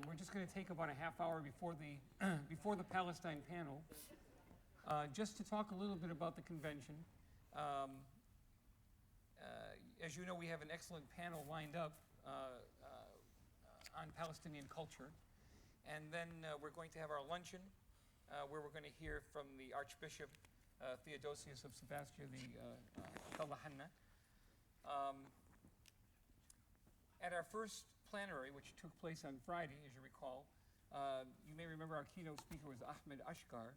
We're just going to take about a half hour before the, before the Palestine panel, just to talk a little bit about the convention. As you know, we have an excellent panel lined up on Palestinian culture. And then we're going to have our luncheon, where we're going to hear from the Archbishop Theodosius of Sebastia, the Talahanna. At our first plenary, which took place on Friday, as you recall, you may remember our keynote speaker was Ahmed Ashkar,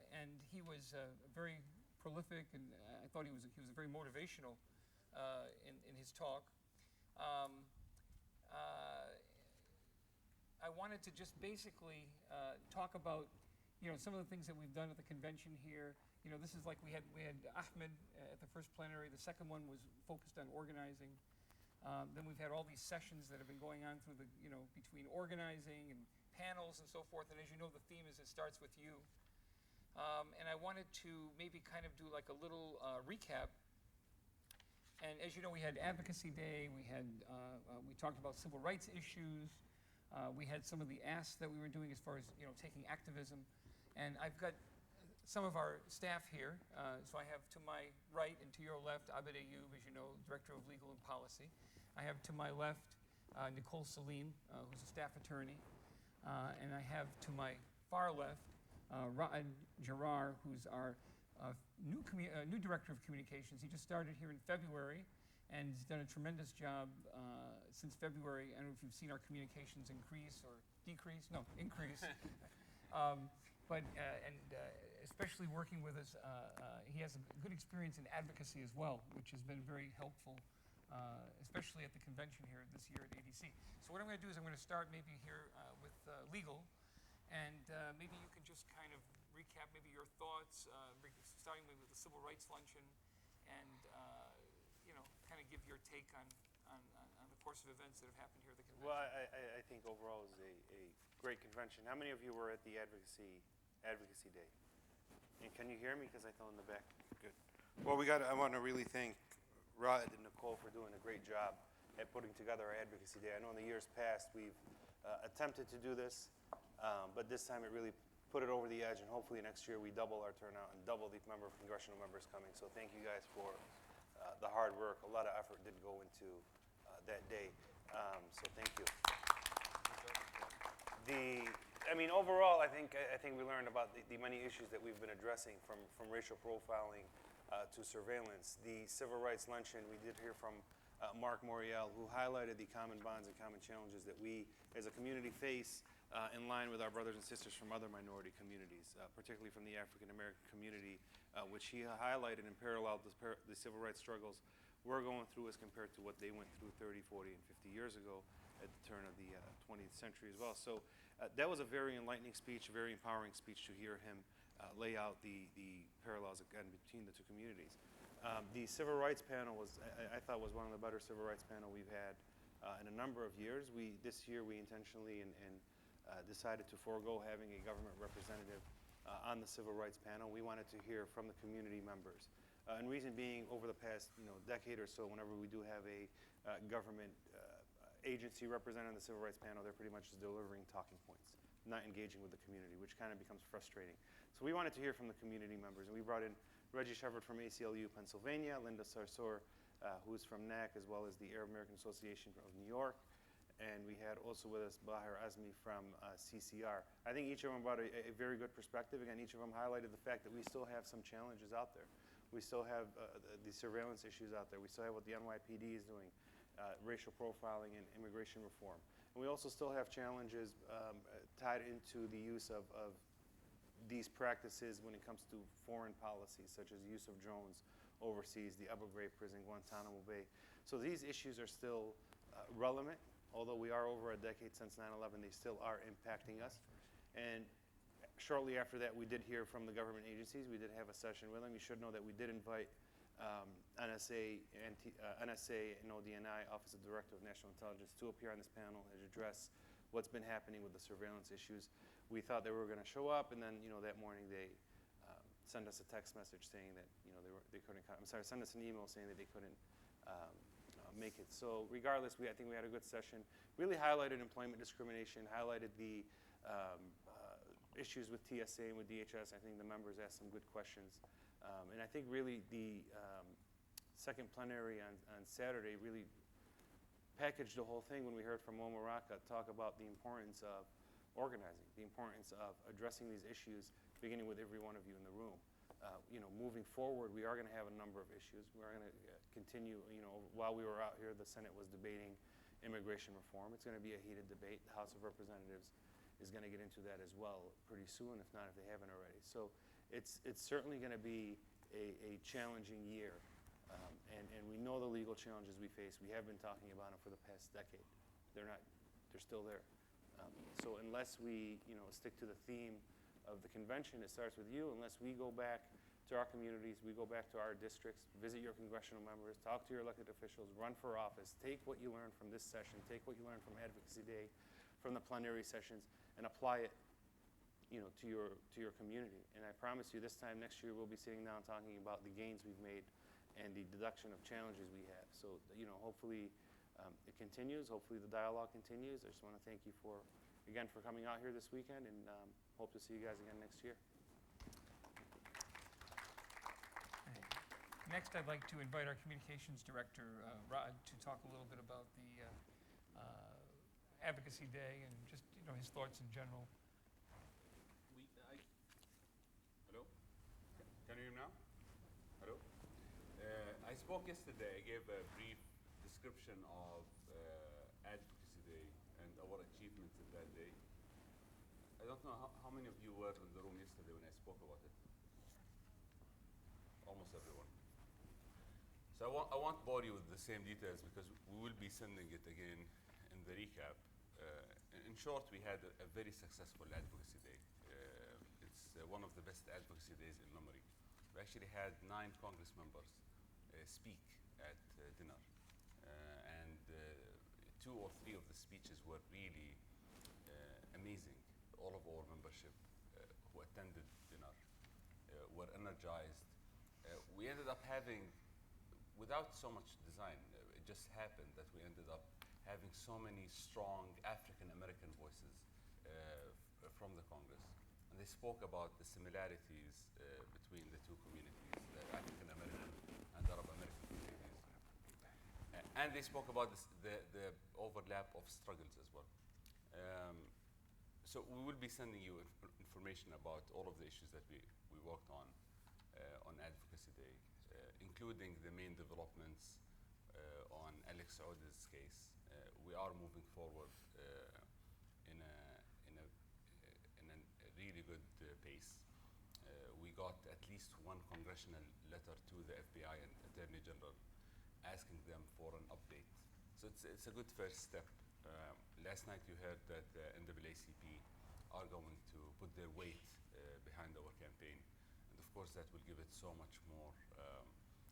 and he was very prolific, and I thought he was very motivational in his talk. I wanted to just basically talk about, some of the things that we've done at the convention here. This is like we had Ahmed at the first plenary. The second one was focused on organizing. Then we've had all these sessions that have been going on through the, between organizing and panels and so forth. And as you know, the theme is It Starts With You. And I wanted to maybe kind of do like a little recap. And as you know, we had Advocacy Day. We talked about civil rights issues. We had some of the asks that we were doing as far as, taking activism. And I've got some of our staff here. So I have to my right and to your left, Abed Ayoub, as you know, Director of Legal and Policy. I have to my left, Nicole Salim, who's a staff attorney. And I have to my far left, Ra'ad Jarar, who's our new Director of Communications. He just started here in February, and he's done a tremendous job since February. I don't know if you've seen our communications increase or decrease. No, increase. Especially working with us, he has a good experience in advocacy as well, which has been very helpful, especially at the convention here this year at ADC. So what I'm going to do is I'm going to start maybe here with legal, and maybe you can just kind of recap maybe your thoughts, starting with the Civil Rights Luncheon, and kind of give your take on the course of events that have happened here at the convention. Well, I think overall it was a great convention. How many of you were at the Advocacy Day? And can you hear me? Because I fell in the back. Good. Well, I want to really thank Ra'ad and Nicole for doing a great job at putting together our Advocacy Day. I know in the years past we've attempted to do this, but this time it really put it over the edge, and hopefully next year we double our turnout and double the number of congressional members coming. So thank you guys for the hard work. A lot of effort did go into that day. So thank you. Overall, I think we learned about the many issues that we've been addressing, from racial profiling to surveillance. The Civil Rights Luncheon, we did hear from Mark Morial, who highlighted the common bonds and common challenges that we as a community face in line with our brothers and sisters from other minority communities, particularly from the African American community, which he highlighted and paralleled the civil rights struggles we're going through as compared to what they went through 30, 40, and 50 years ago at the turn of the 20th century as well. So that was a very enlightening speech, a very empowering speech to hear him lay out the parallels again between the two communities. The civil rights panel I thought was one of the better civil rights panel we've had in a number of years. This year we intentionally decided to forego having a government representative on the civil rights panel. We wanted to hear from the community members. And reason being, over the past decade or so, whenever we do have a government agency represented on the civil rights panel, they're pretty much just delivering talking points, not engaging with the community, which kind of becomes frustrating. So we wanted to hear from the community members, and we brought in Reggie Shepard from ACLU Pennsylvania, Linda Sarsour, who's from NAC, as well as the Arab American Association of New York, and we had also with us Bahir Azmi from CCR. I think each of them brought a very good perspective. Again, each of them highlighted the fact that we still have some challenges out there. We still have the surveillance issues out there. We still have what the NYPD is doing, racial profiling and immigration reform. And we also still have challenges tied into the use of these practices when it comes to foreign policies, such as use of drones overseas, the Abu Ghraib prison, Guantanamo Bay. So these issues are still relevant. Although we are over a decade since 9/11, they still are impacting us. And shortly after that, we did hear from the government agencies. We did have a session with them. You should know that we did invite NSA and ODNI, Office of Director of National Intelligence, to appear on this panel and address what's been happening with the surveillance issues. We thought they were going to show up, and then that morning they sent us a text message saying that they couldn't. Send us an email saying that they couldn't make it. So regardless, I think we had a good session. really highlighted employment discrimination, highlighted the issues with TSA and with DHS. I think the members asked some good questions. And I think really the second plenary on Saturday really packaged the whole thing when we heard from Omar Raka talk about the importance of organizing, the importance of addressing these issues, beginning with every one of you in the room. Moving forward, we are going to have a number of issues. We are going to continue, while we were out here, the Senate was debating immigration reform. It's going to be a heated debate. The House of Representatives is going to get into that as well pretty soon, if not if they haven't already. So it's certainly going to be a challenging year. And we know the legal challenges we face. We have been talking about them for the past decade. They're still there. So unless we stick to the theme of the convention, it starts with you. Unless we go back to our communities, we go back to our districts, visit your congressional members, talk to your elected officials, run for office, take what you learned from this session, take what you learned from Advocacy Day, from the plenary sessions, and apply it to your community. And I promise you, this time next year, we'll be sitting down talking about the gains we've made and the deduction of challenges we have. So, hopefully it continues. Hopefully the dialogue continues. I just want to thank you again for coming out here this weekend, and hope to see you guys again next year. Next, I'd like to invite our Communications Director, Rod, to talk a little bit about the Advocacy Day and just his thoughts in general. Hello? Can you hear me now? Hello? I spoke yesterday. I gave a brief description of Advocacy Day and our achievements in that day. I don't know how many of you were in the room yesterday when I spoke about it. Almost everyone. So I won't bore you with the same details because we will be sending it again in the recap. In short, we had a very successful Advocacy Day. It's one of the best advocacy days in memory. We actually had 9 Congress members speak at dinner. And 2 or 3 of the speeches were really amazing. All of our membership who attended dinner were energized. We ended up having, without so much design, it just happened that we ended up having so many strong African-American voices from the Congress. And they spoke about the similarities between the 2 communities, the African-American and Arab-American communities. And they spoke about the overlap of struggles as well. So we will be sending you information about all of the issues that we worked on Advocacy Day, including the main developments on Alex Sauda's case. We are moving forward in a really good pace. We got at least 1 congressional letter to the FBI and Attorney General asking them for an update. So it's a good first step. Last night you heard that the NAACP are going to put their weight behind our campaign. And of course that will give it so much more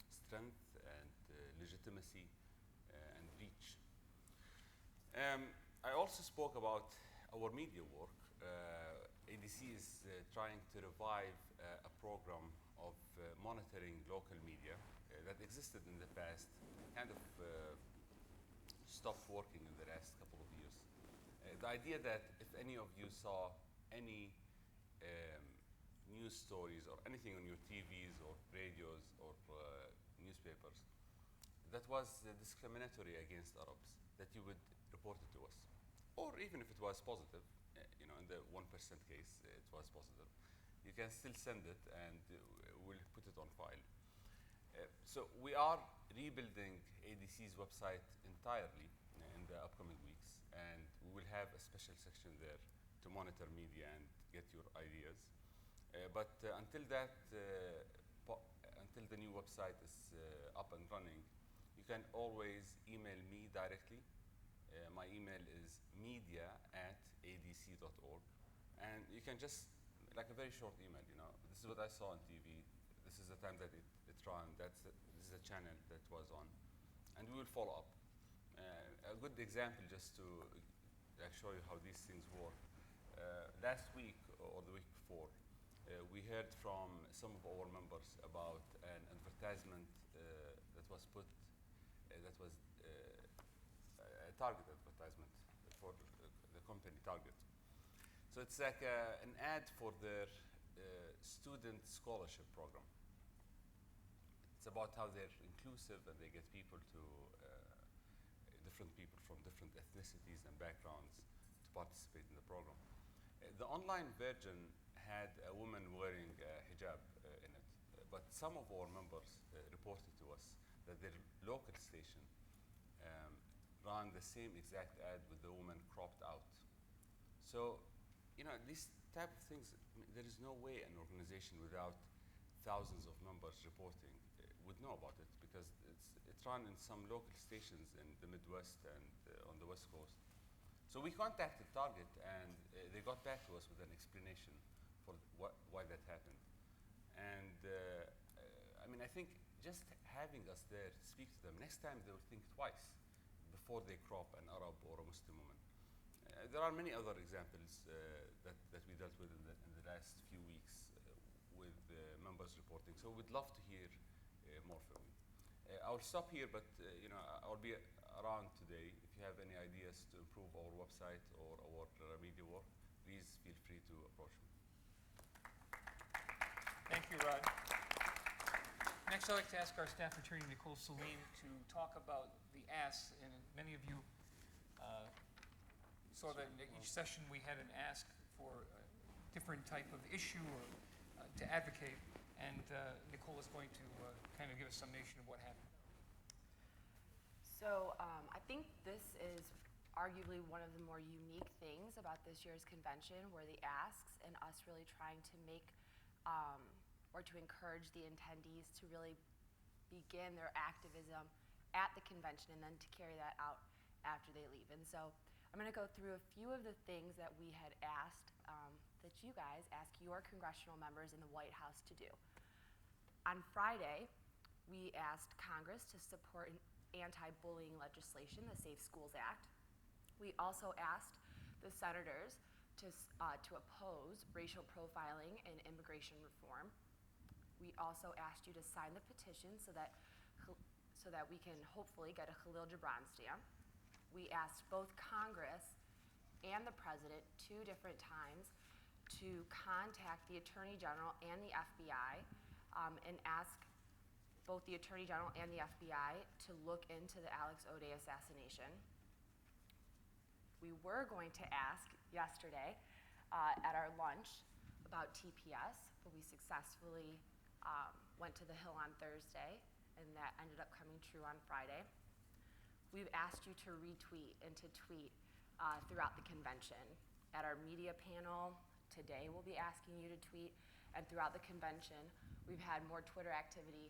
strength and legitimacy and reach. I also spoke about our media work. ADC is trying to revive a program of monitoring local media that existed in the past, kind of stopped working in the last couple of years. The idea that if any of you saw any news stories or anything on your TVs or radios or newspapers that was discriminatory against Arabs, that you would report it to us. Or even if it was positive, in the 1% case it was positive, you can still send it and we'll put it on file. So we are rebuilding ADC's website entirely in the upcoming weeks, and we will have a special section there to monitor media and get your ideas. But until the new website is up and running, you can always email me directly. My email is media@adc.org, and you can just, like a very short email, this is what I saw on TV, this is the time that it ran, this is the channel that was on, and we will follow up. A good example, just to show you how these things work. Last week or the week before, we heard from some of our members about an advertisement that was put, that was a target advertisement So it's like an ad for their student scholarship program. It's about how they're inclusive and they get people to, different people from different ethnicities and backgrounds to participate in the program. The online version had a woman wearing a hijab in it, but some of our members reported to us that their local station ran the same exact ad with the woman cropped out. So, these type of things, there is no way an organization without thousands of members reporting would know about it, because it's run in some local stations in the Midwest and on the West Coast. So we contacted Target, and they got back to us with an explanation for why that happened. And I think just having us there to speak to them, next time they will think twice before they crop an Arab or a Muslim woman. There are many other examples that we dealt with in the last few weeks with members reporting. So we'd love to hear more from you. I'll stop here, but I'll be around today. If you have any ideas to improve our website or our media work, please feel free to approach me. Thank you, Rod. Next, I'd like to ask our staff attorney, Nicole Salim, to talk about the ask. And many of you saw that in each session we had an ask for a different type of issue or to advocate. And Nicole is going to kind of give us a summation of what happened. So I think this is arguably one of the more unique things about this year's convention, were the asks and us really trying to make or to encourage the attendees to really begin their activism at the convention and then to carry that out after they leave. And so I'm going to go through a few of the things that we had asked, that you guys asked your congressional members in the White House to do. On Friday, we asked Congress to support an anti-bullying legislation, the Safe Schools Act. We also asked the senators to oppose racial profiling and immigration reform. We also asked you to sign the petition so that we can hopefully get a Khalil Gibran stamp. We asked both Congress and the President 2 different times to contact the Attorney General and the FBI and ask both the Attorney General and the FBI to look into the Alex O'Day assassination. We were going to ask yesterday at our lunch about TPS, but we successfully went to the Hill on Thursday, and that ended up coming true on Friday. We've asked you to retweet and to tweet throughout the convention. At our media panel today, we'll be asking you to tweet, and throughout the convention, we've had more Twitter activity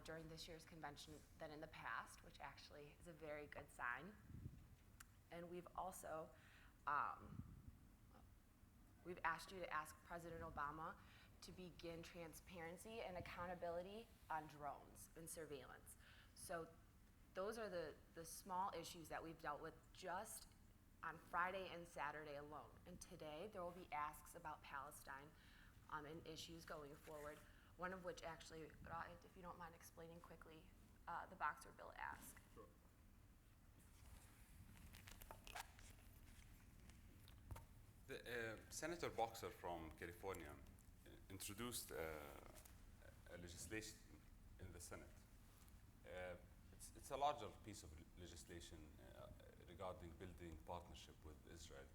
during this year's convention than in the past, which actually is a very good sign. And we've also we've asked you to ask President Obama to begin transparency and accountability on drones and surveillance. So those are the small issues that we've dealt with just on Friday and Saturday alone. And today there will be asks about Palestine and issues going forward, one of which actually, if you don't mind explaining quickly, the Boxer bill ask. Sure. Senator Boxer from California introduced a legislation in the Senate. It's a larger piece of legislation regarding building partnership with Israel.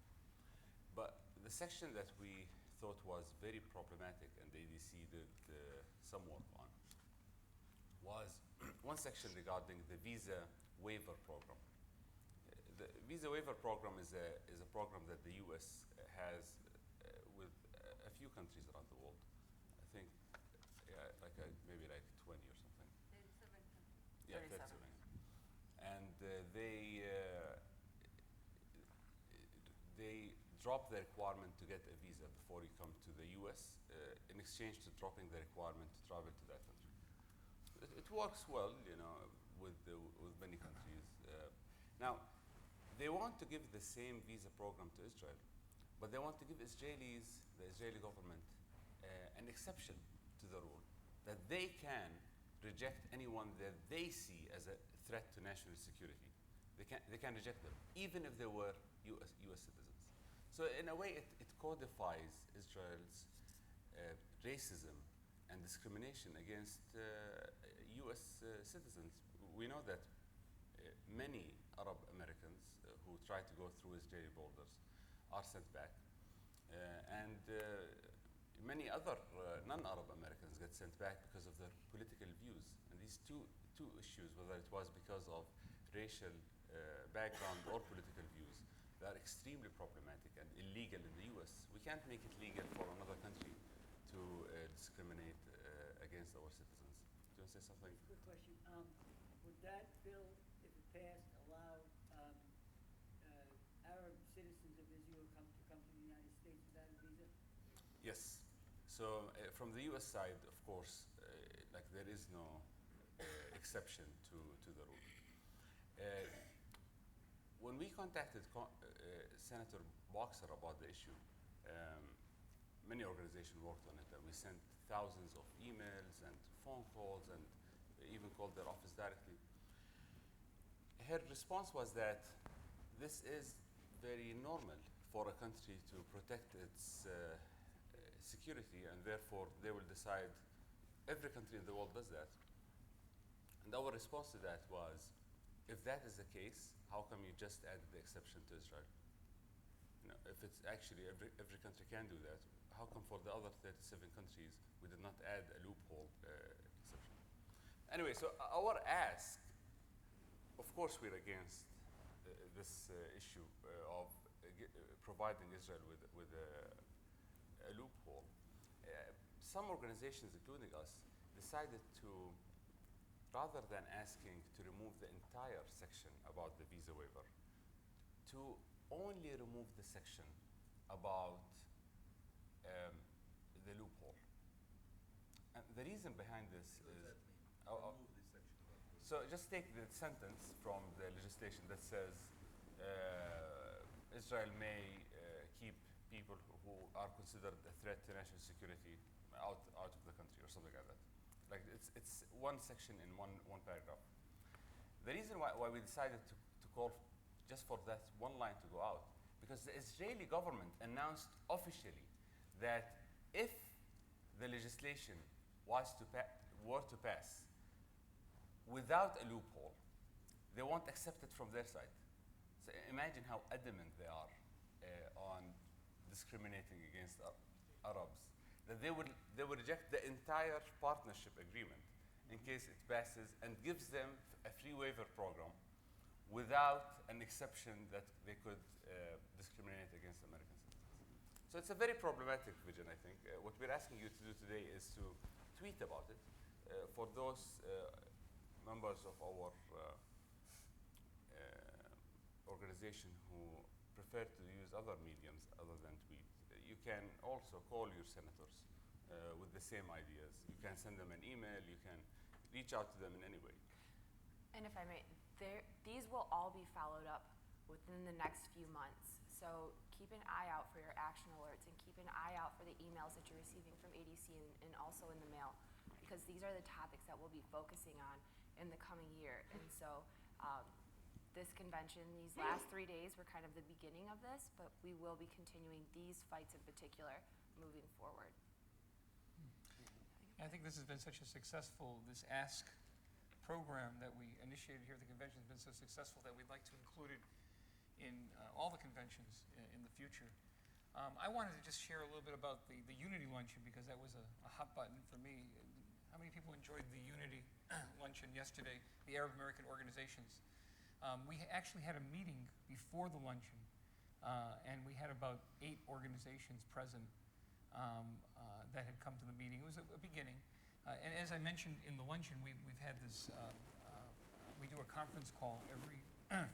But the section that we thought was very problematic and the ADC did some work on was one section regarding the visa waiver program. The visa waiver program is a program that the U.S. has with a few countries around the world. I think maybe like 20 or something. 37 countries. Yeah, 37. And they drop the requirement to get a visa before you come to the U.S. In exchange to dropping the requirement to travel to that country. It works well, with many countries. Now, they want to give the same visa program to Israel, but they want to give the Israeli government, an exception to the rule that they can reject anyone that they see as a threat to national security. They can reject them, even if they were U.S. citizens. So in a way, it codifies Israel's racism and discrimination against U.S. Citizens. We know that many Arab Americans who try to go through Israeli borders are sent back, and many other non-Arab Americans get sent back because of their political views. And these two issues, whether it was because of racial background or political views, they are extremely problematic and illegal in the U.S. We can't make it legal for another country to discriminate against our citizens. Do you want to say something? Quick question. Would that bill, if it passed, allow Arab citizens of Israel to come to the United States without a visa? Yes. So from the U.S. side, of course, like there is no exception to the rule. When we contacted Senator Boxer about the issue, many organizations worked on it, and we sent thousands of emails and phone calls and even called their office directly. Her response was that this is very normal for a country to protect its security, and therefore they will decide. Every country in the world does that. And our response to that was, if that is the case, how come you just added the exception to Israel? You know, if it's actually every country can do that, how come for the other 37 countries we did not add a loophole exception? Anyway, so our ask, of course we're against this issue of providing Israel with a loophole. Some organizations, including us, decided to, rather than asking to remove the entire section about the visa waiver, to only remove the section about the loophole. And the reason behind this is... Remove this section about the So just take the sentence from the legislation that says Israel may keep people who are considered a threat to national security out of the country, or something like that. Like it's one section in one paragraph. The reason why we decided to call just for that one line to go out, because the Israeli government announced officially that if the legislation were to pass without a loophole, they won't accept it from their side. So imagine how adamant they are on discriminating against Arabs, that they would reject the entire partnership agreement in case it passes, and gives them a free waiver program without an exception that they could discriminate against American citizens. So it's a very problematic vision, I think. What we're asking you to do today is to tweet about it. For those members of our organization who prefer to use other mediums other than tweet, you can also call your senators with the same ideas. You can send them an email, you can reach out to them in any way. And if I may, these will all be followed up within the next few months. So keep an eye out for your action alerts, and keep an eye out for the emails that you're receiving from ADC and also in the mail, because these are the topics that we'll be focusing on in the coming year. And so this convention, these last 3 days were kind of the beginning of this, but we will be continuing these fights in particular moving forward. I think this has been such a successful, this ASK program that we initiated here at the convention has been so successful that we'd like to include it in all the conventions in the future. I wanted to just share a little bit about the Unity Luncheon, because that was a hot button for me. How many people enjoyed the Unity Luncheon yesterday, the Arab American organizations? We actually had a meeting before the luncheon, and we had about 8 organizations present that had come to the meeting. It was a beginning. And as I mentioned in the luncheon, we've had this, we do a conference call every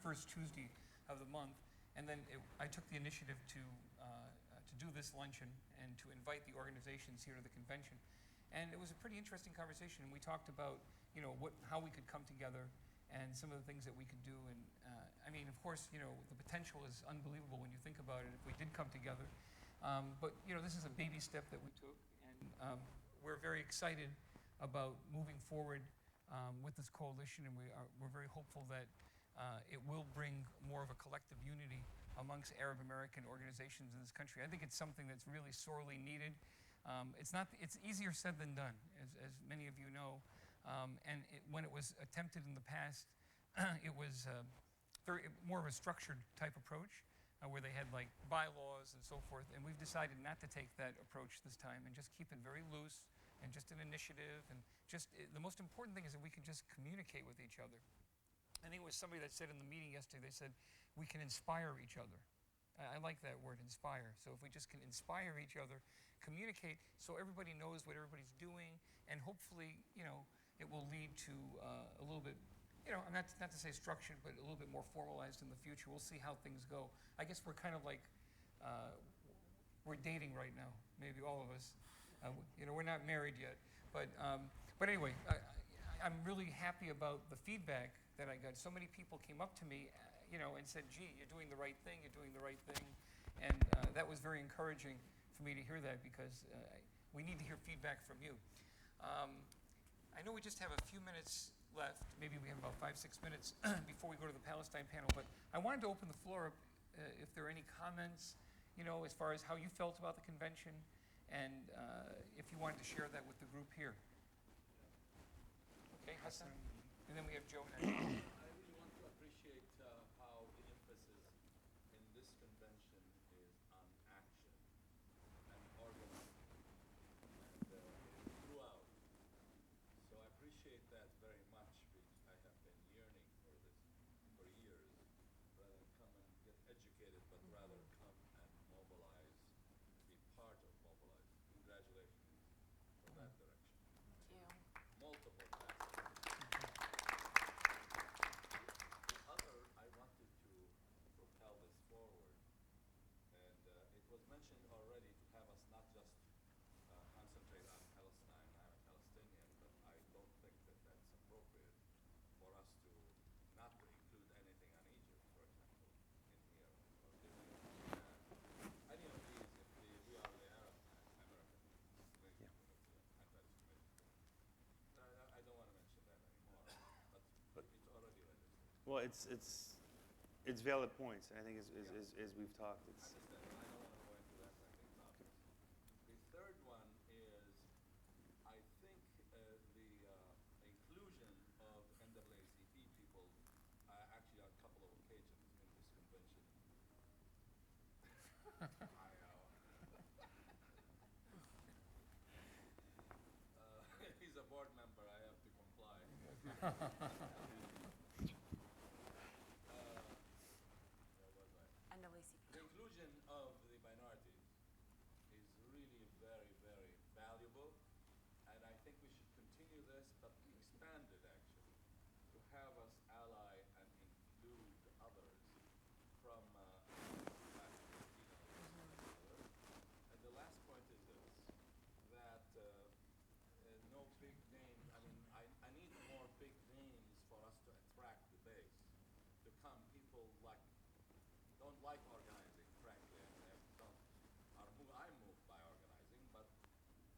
first Tuesday of the month, and then I took the initiative to do this luncheon and to invite the organizations here to the convention. And it was a pretty interesting conversation. We talked about, you know, how we could come together and some of the things that we could do. And I mean, of course, you know, the potential is unbelievable when you think about it if we did come together. But, you know, this is a baby step that we took, and we're very excited about moving forward with this coalition, and we're very hopeful that it will bring more of a collective unity amongst Arab American organizations in this country. I think it's something that's really sorely needed. It's easier said than done, as many of you know. When it was attempted in the past, it was more of a structured type approach, where they had like bylaws and so forth. And we've decided not to take that approach this time and just keep it very loose and just an initiative. And the most important thing is that we can just communicate with each other. I think it was somebody that said in the meeting yesterday, they said, we can inspire each other. I like that word, inspire. So if we just can inspire each other, communicate so everybody knows what everybody's doing, and hopefully, it will lead to a little bit, not to say structured, but a little bit more formalized in the future. We'll see how things go. I guess we're kind of like, we're dating right now, maybe all of us. We're not married yet. But anyway, I'm really happy about the feedback that I got. So many people came up to me, and said, gee, you're doing the right thing, you're doing the right thing. And that was very encouraging for me to hear that, because we need to hear feedback from you. I know we just have a few minutes left. Maybe we have about 5-6 minutes before we go to the Palestine panel. But I wanted to open the floor up if there are any comments, as far as how you felt about the convention, and if you wanted to share that with the group here. Okay, Hassan? And then we have Joe next. I really want to appreciate how the emphasis in this convention is on action and organizing and throughout. So I appreciate that very much, because I have been yearning for this for years, rather than come and get educated, but rather come and mobilize, be part of mobilize. Congratulations for that direction. Thank you. Multiple facets. I wanted to propel this forward, and it was mentioned already to have us not just concentrate on Palestine. I'm a Palestinian, but I don't think that that's appropriate for us to not to include anything on Egypt, for example, in here, or any of these. If we are the Arab American League, anti-discrimination. I don't want to mention that anymore, but it's already registered. Well, it's valid points, and I think as we've talked, I understand. I don't want to go into that. I think topics. The third one is, I think the inclusion of NAACP people actually on a couple of occasions in this convention. He's a board member. I have to comply. Where was I? NAACP. The inclusion of the minorities is really very, very valuable, and I think we should continue this, but expand it actually, to have us ally and include others from And the last point is this, that no big names. I mean, I need more big names for us to attract the base, to come. People don't like organizing, frankly, and I'm moved by organizing, but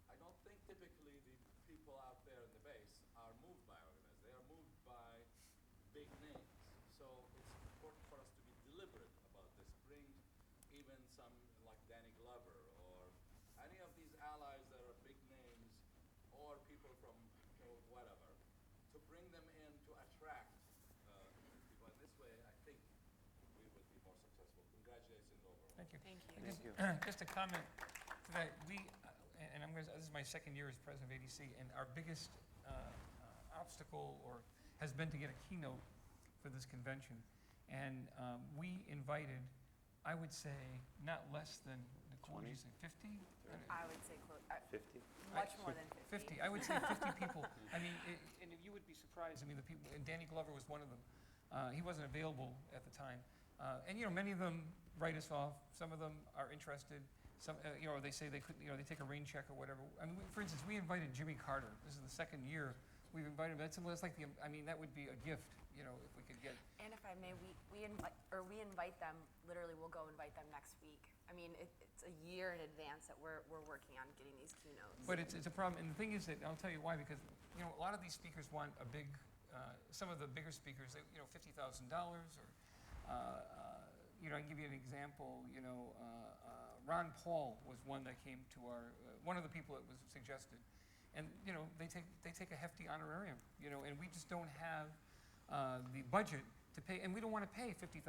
I don't think typically the people out there in the base are moved by organizing. They are moved by big names. So it's important for us to be deliberate about this. Bring even some like Danny Glover or any of these allies that are big names, or people from whatever, to bring them in to attract people. And this way, I think we would be more successful. Congratulations overall. Thank you. Thank you. Thank you. Just a comment to that. This is my second year as president of ADC, and our biggest obstacle has been to get a keynote for this convention. And we invited, I would say, not less than, Nicole, would you say 50? I would say 50? much more than 50. 50. I would say 50 people. I mean, and you would be surprised. I mean, the people, and Danny Glover was one of them. He wasn't available at the time. And, many of them write us off. Some of them are interested. Some, they say they could, they take a rain check or whatever. I mean, for instance, we invited Jimmy Carter. This is the second year we've invited him. That's like that would be a gift, if we could get. And if I may, we invite them. Literally, we'll go invite them next week. I mean, it's a year in advance that we're working on getting these keynotes. But it's a problem, and the thing is that I'll tell you why, because a lot of these speakers want a big. Some of the bigger speakers, $50,000 or I can give you an example, Ron Paul was one that came to one of the people that was suggested. And, they take a hefty honorarium, and we just don't have the budget to pay, and we don't want to pay $50,000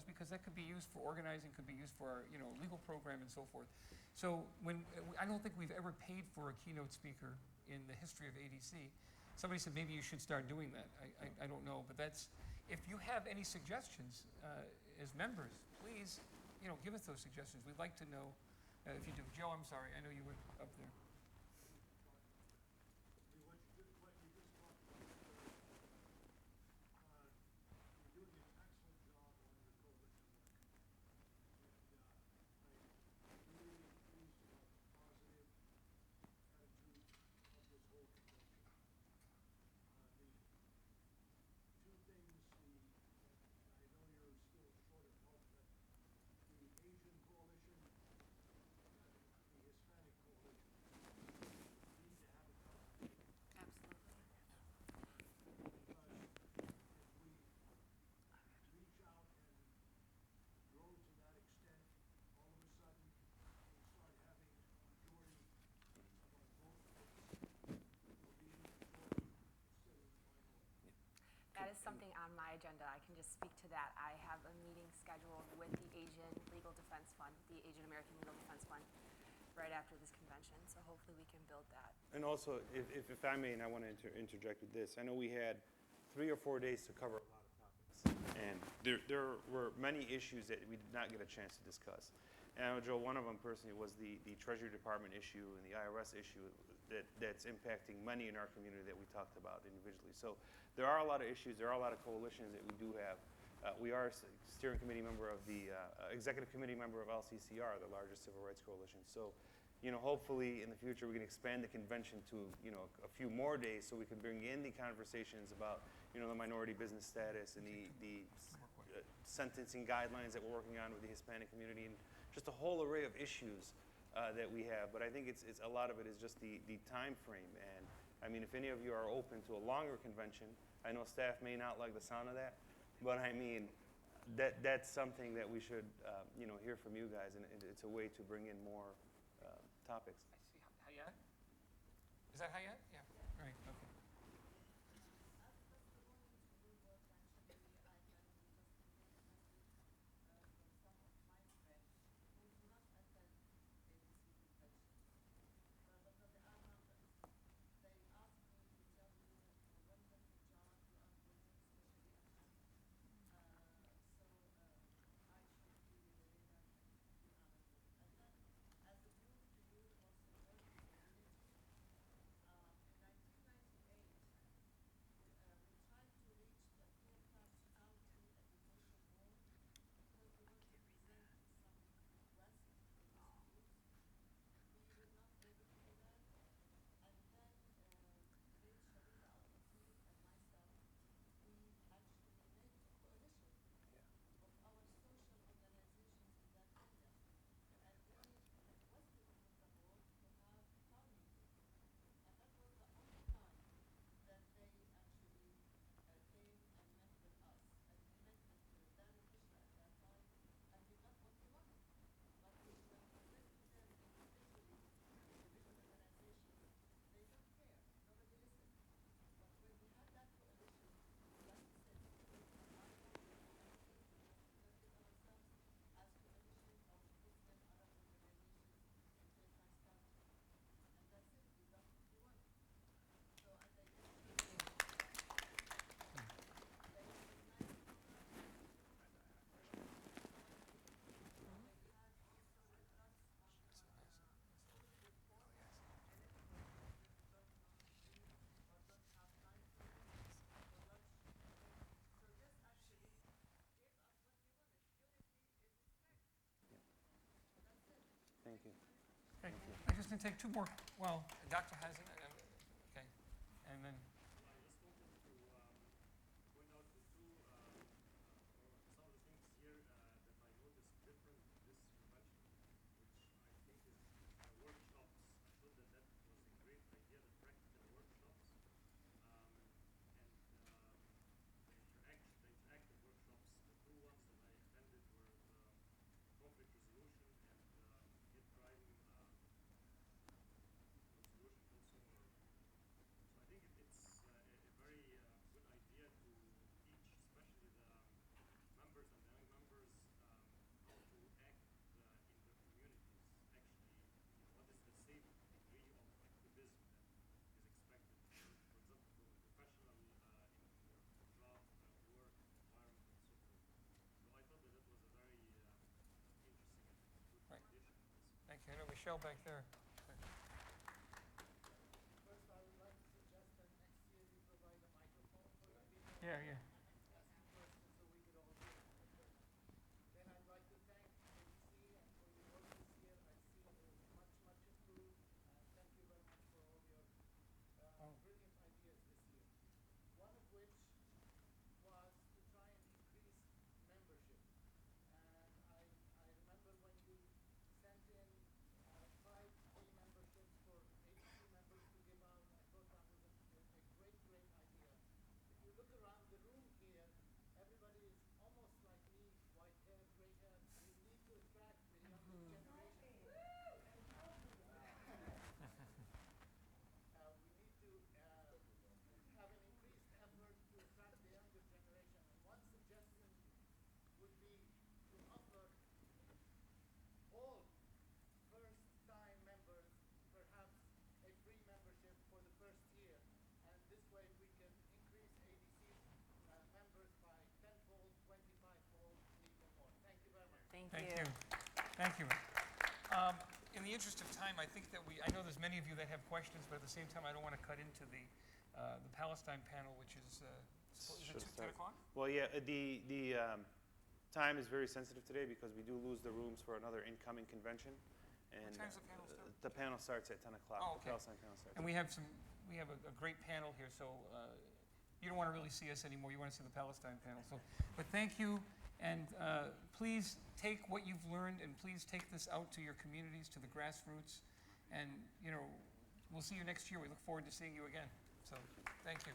because that could be used for organizing, could be used for our, legal program and so forth. So I don't think we've ever paid for a keynote speaker in the history of ADC. Somebody said maybe you should start doing that. I don't know, but if you have any suggestions as members, please, give us those suggestions. We'd like to know if you do. Joe, I'm sorry, I know you were up there. That is something on my agenda. I can just speak to that. I have a meeting scheduled with the Asian Legal Defense Fund, the Asian American Legal Defense Fund, right after this convention. So hopefully we can build that. And also, if I may, and I want to interject with this, I know we had 3 or 4 days to cover a lot of topics. And there were many issues that we did not get a chance to discuss. And I know, Joe, one of them personally was the Treasury Department issue and the IRS issue that's impacting money in our community that we talked about individually. So there are a lot of issues. There are a lot of coalitions that we do have. We are a steering committee member of the executive committee member of LCCR, the largest civil rights coalition. So, hopefully in the future we can expand the convention to, a few more days so we can bring in the conversations about, the minority business status and the sentencing guidelines that we're working on with the Hispanic community and just a whole array of issues that we have. But I think it's a lot of it is just the time frame. And I mean, if any of you are open to a longer convention, I know staff may not like the sound of that, but I mean, that's something that we should, hear from you guys, and it's a way to bring in more topics. I see. Hayat? Is that Hayat? Yeah. Right, okay. Thank you. Okay. I'm just going to take 2 more. Well, Dr. Hazen, okay. And then. I just wanted to point out some of the things here that I noticed different this convention, which I think is workshops. I thought that was a great idea, the practical workshops, and the interactive workshops. The 2 ones that I attended were Michelle back there. First, I would like to suggest that next year we provide a microphone for the people Yeah, yeah. asking questions so we could all hear them. Then I'd like to thank ABC and for your work this year. I see it is much, much improved. Thank you very much for all your brilliant ideas this year. One of which was to try and increase membership. And I remember when you sent in 5 free memberships for ABC members to give out. I thought that was a great, great idea. If you look around the room here, everybody is almost like me, white hair, gray hair. We need to attract the younger generation. We need to have an increased effort to attract the younger generation. And one suggestion would be to offer all first-time members perhaps a free membership for the first year. And this way we can increase ABC's members by 10-fold, 25-fold, and even more. Thank you very much. Thank Thank you. you. Thank you. In the interest of time, I think that I know there's many of you that have questions, but at the same time, I don't want to cut into the Palestine panel, which is, is it 10 o'clock? Well, yeah, the time is very sensitive today because we do lose the rooms for another incoming convention. And What time's the panel start? the panel starts at 10 o'clock. Oh, okay. The Palestine panel starts. And we have a great panel here, so you don't want to really see us anymore. You want to see the Palestine panel. So, but thank you, and please take what you've learned, and please take this out to your communities, to the grassroots, and we'll see you next year. We look forward to seeing you again. So, thank you.